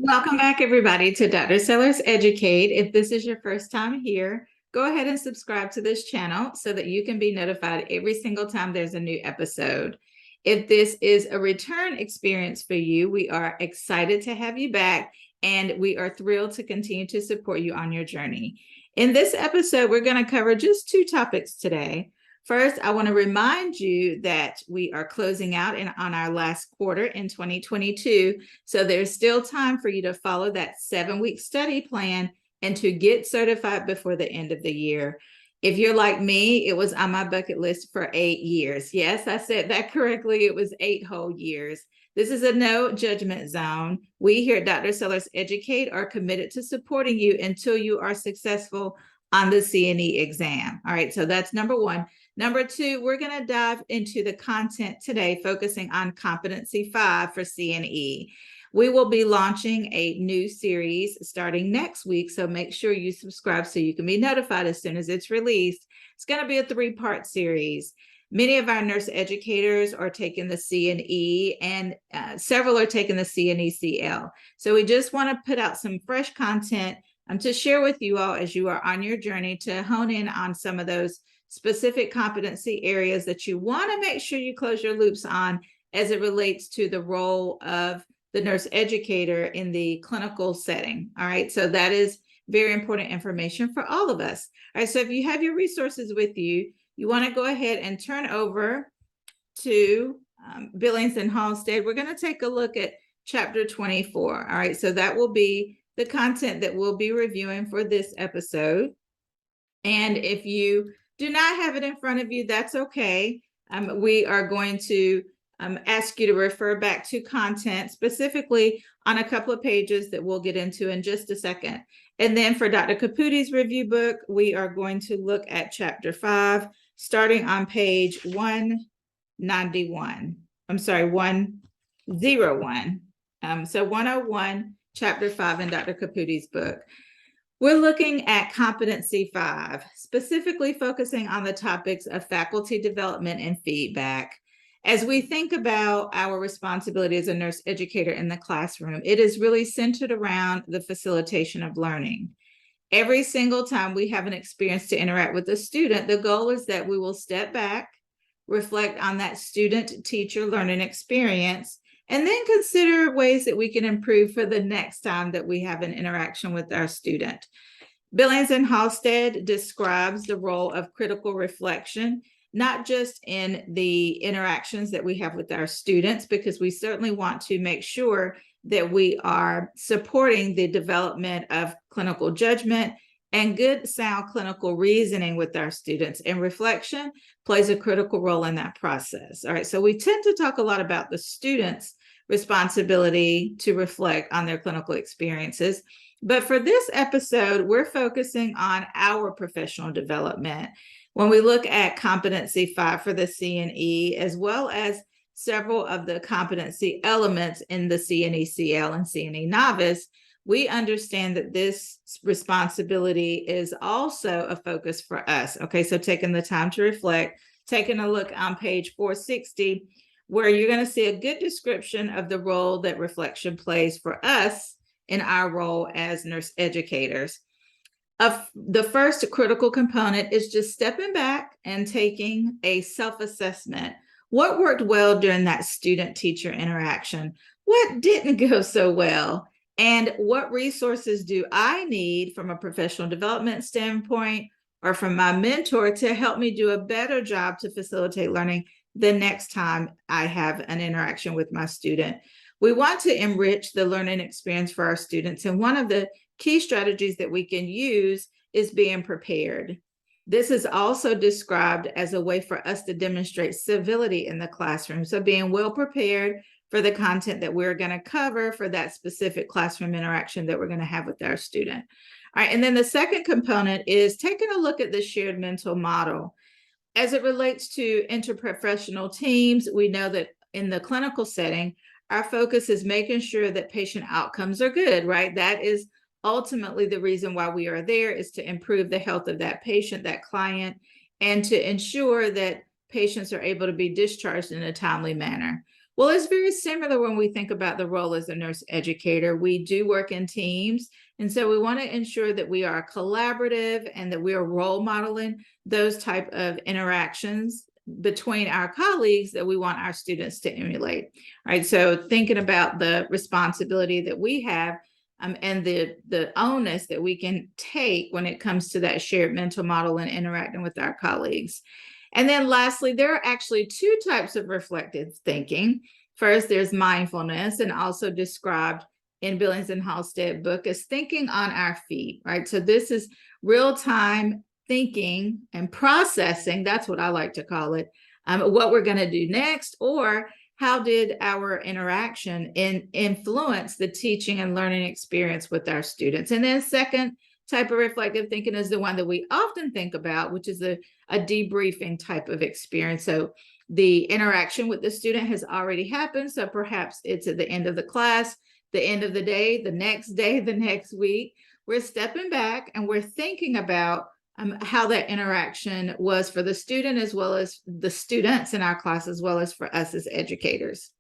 Welcome back, everybody, to Dr. Sellers Educate. If this is your first time here, go ahead and subscribe to this channel so that you can be notified every single time there's a new episode. If this is a return experience for you, we are excited to have you back, and we are thrilled to continue to support you on your journey. In this episode, we're going to cover just two topics today. First, I want to remind you that we are closing out on our last quarter in 2022. So there's still time for you to follow that 7-week study plan and to get certified before the end of the year. If you're like me, it was on my bucket list for 8 years. Yes, I said that correctly. It was 8 whole years. This is a no judgment zone. We here at Dr. Sellers Educate are committed to supporting you until you are successful on the CNE exam. All right, so that's number one. Number two, we're going to dive into the content today, focusing on Competency 5 for CNE. We will be launching a new series starting next week, so make sure you subscribe so you can be notified as soon as it's released. It's going to be a 3-part series. Many of our nurse educators are taking the CNE, and several are taking the CNE-CL. So we just want to put out some fresh content to share with you all as you are on your journey to hone in on some of those specific competency areas that you want to make sure you close your loops on as it relates to the role of the nurse educator in the clinical setting. All right, so that is very important information for all of us. All right, so if you have your resources with you, you want to go ahead and turn over to Billings and Halstead. We're going to take a look at chapter 24. All right, so that will be the content that we'll be reviewing for this episode. And if you do not have it in front of you, that's okay. We are going to ask you to refer back to content, specifically on a couple of pages that we'll get into in just a second. And then for Dr. Caputi's review book, we are going to look at chapter 5, starting on page 191. I'm sorry, 101. So 101, chapter 5 in Dr. Caputi's book. We're looking at Competency 5, specifically focusing on the topics of faculty development and feedback. As we think about our responsibility as a nurse educator in the classroom, it is really centered around the facilitation of learning. Every single time we have an experience to interact with a student, the goal is that we will step back, reflect on that student-teacher learning experience, and then consider ways that we can improve for the next time that we have an interaction with our student. Billings and Halstead describes the role of critical reflection, not just in the interactions that we have with our students, because we certainly want to make sure that we are supporting the development of clinical judgment and good, sound clinical reasoning with our students. And reflection plays a critical role in that process. All right, so we tend to talk a lot about the students' responsibility to reflect on their clinical experiences. But for this episode, we're focusing on our professional development. When we look at Competency 5 for the CNE, as well as several of the competency elements in the CNE-CL and CNE Novice, we understand that this responsibility is also a focus for us. Okay, so taking the time to reflect, taking a look on page 460, where you're going to see a good description of the role that reflection plays for us in our role as nurse educators. The first critical component is just stepping back and taking a self-assessment. What worked well during that student-teacher interaction? What didn't go so well? And what resources do I need from a professional development standpoint or from my mentor to help me do a better job to facilitate learning the next time I have an interaction with my student? We want to enrich the learning experience for our students, and one of the key strategies that we can use is being prepared. This is also described as a way for us to demonstrate civility in the classroom. So being well prepared for the content that we're going to cover for that specific classroom interaction that we're going to have with our student. All right, and then the second component is taking a look at the shared mental model. As it relates to interprofessional teams, we know that in the clinical setting, our focus is making sure that patient outcomes are good, right? That is ultimately the reason why we are there, is to improve the health of that patient, that client, and to ensure that patients are able to be discharged in a timely manner. Well, it's very similar when we think about the role as a nurse educator. We do work in teams, and so we want to ensure that we are collaborative and that we are role modeling those type of interactions between our colleagues that we want our students to emulate. All right, so thinking about the responsibility that we have and the onus that we can take when it comes to that shared mental model and interacting with our colleagues. And then lastly, there are actually two types of reflective thinking. First, there's mindfulness, and also described in Billings and Halstead book as thinking on our feet, right? So this is real-time thinking and processing. That's what I like to call it. What we're going to do next, or how did our interaction influence the teaching and learning experience with our students? And then second type of reflective thinking is the one that we often think about, which is a debriefing type of experience. So the interaction with the student has already happened. So perhaps it's at the end of the class, the end of the day, the next week. We're stepping back and we're thinking about how that interaction was for the student, as well as the students in our class, as well as for us as educators.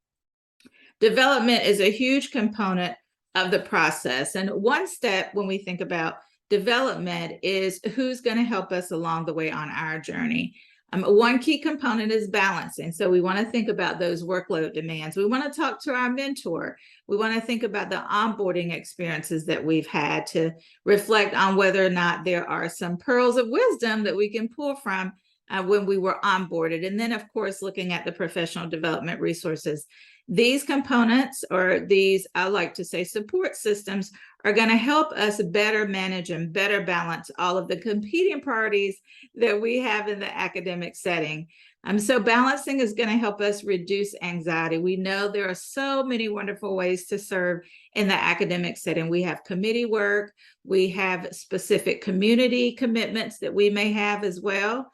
Development is a huge component of the process. And one step when we think about development is who's going to help us along the way on our journey. One key component is balancing. So we want to think about those workload demands. We want to talk to our mentor. We want to think about the onboarding experiences that we've had to reflect on whether or not there are some pearls of wisdom that we can pull from when we were onboarded. And then, of course, looking at the professional development resources. These components, or these, I like to say, support systems, are going to help us better manage and better balance all of the competing priorities that we have in the academic setting. So balancing is going to help us reduce anxiety. We know there are so many wonderful ways to serve in the academic setting. We have committee work, we have specific community commitments that we may have as well.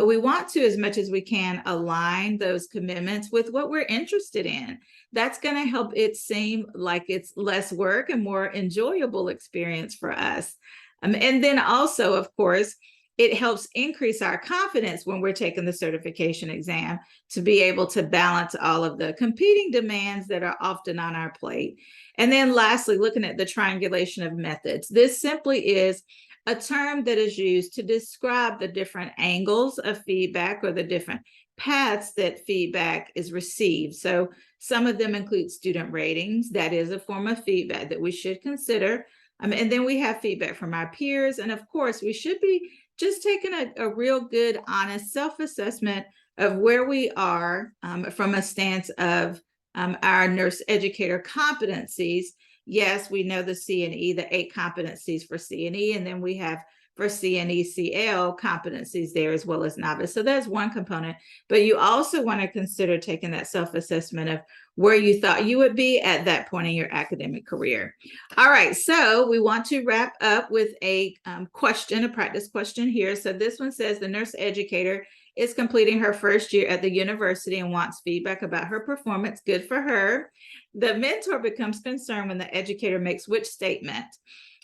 We want to, as much as we can, align those commitments with what we're interested in. That's going to help it seem like it's less work and more enjoyable experience for us. And then also, of course, it helps increase our confidence when we're taking the certification exam to be able to balance all of the competing demands that are often on our plate. And then lastly, looking at the triangulation of methods. This simply is a term that is used to describe the different angles of feedback or the different paths that feedback is received. So some of them include student ratings. That is a form of feedback that we should consider. And then we have feedback from our peers. And of course, we should be just taking a real good, honest self-assessment of where we are from a stance of our nurse educator competencies. Yes, we know the C&E, the 8 competencies for C&E, and then we have for CNE-CL competencies there as well as novice. So that's one component, but you also want to consider taking that self-assessment of where you thought you would be at that point in your academic career. All right, so we want to wrap up with a question, a practice question here. So this one says, the nurse educator is completing her first year at the university and wants feedback about her performance. Good for her. The mentor becomes concerned when the educator makes which statement?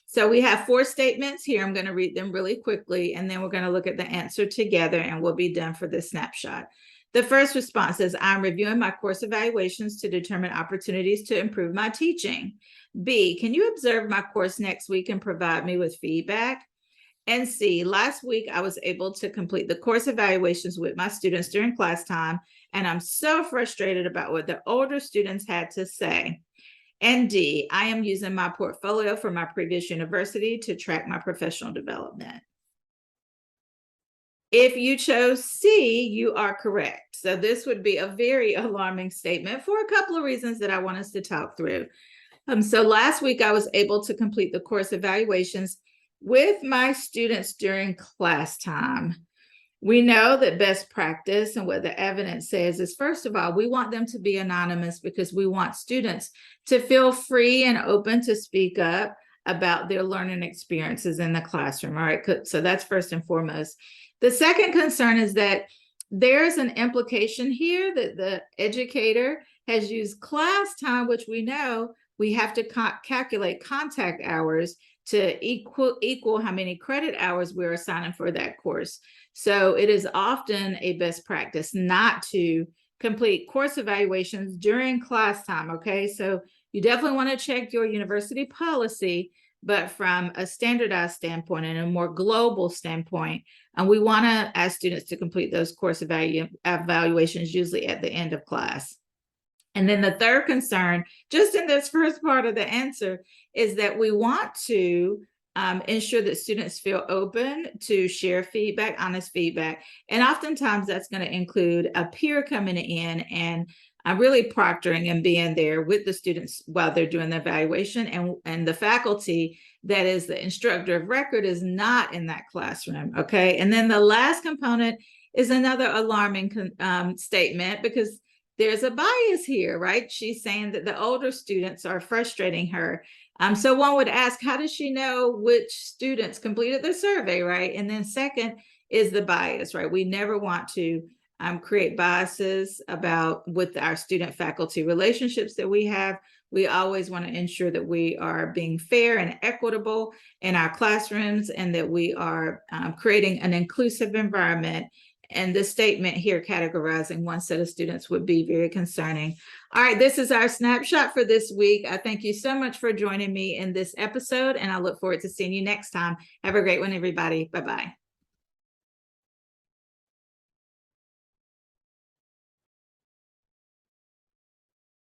So we have 4 statements here. I'm going to read them really quickly, and then we're going to look at the answer together, and we'll be done for this snapshot. The first response is, I'm reviewing my course evaluations to determine opportunities to improve my teaching. B, can you observe my course next week and provide me with feedback? And C, last week I was able to complete the course evaluations with my students during class time, and I'm so frustrated about what the older students had to say. And D, I am using my portfolio from my previous university to track my professional development. If you chose C, you are correct. So this would be a very alarming statement for a couple of reasons that I want us to talk through. So last week I was able to complete the course evaluations with my students during class time. We know that best practice and what the evidence says is, first of all, we want them to be anonymous because we want students to feel free and open to speak up about their learning experiences in the classroom. All right, so that's first and foremost. The second concern is that there's an implication here that the educator has used class time, which we know we have to calculate contact hours to equal how many credit hours we're assigning for that course. So it is often a best practice not to complete course evaluations during class time. Okay, so you definitely want to check your university policy, but from a standardized standpoint and a more global standpoint, and we want to ask students to complete those course evaluations usually at the end of class. And then the third concern, just in this first part of the answer, is that we want to ensure that students feel open to share feedback, honest feedback. And oftentimes that's going to include a peer coming in and really proctoring and being there with the students while they're doing the evaluation. And the faculty, that is the instructor of record, is not in that classroom. Okay. And then the last component is another alarming statement, because there's a bias here, right? She's saying that the older students are frustrating her. So one would ask, how does she know which students completed the survey, right? And then second is the bias, right? We never want to create biases with our student-faculty relationships that we have. We always want to ensure that we are being fair and equitable in our classrooms, and that we are creating an inclusive environment. And the statement here categorizing one set of students would be very concerning. All right, this is our snapshot for this week. I thank you so much for joining me in this episode, and I look forward to seeing you next time. Have a great one, everybody. Bye-bye.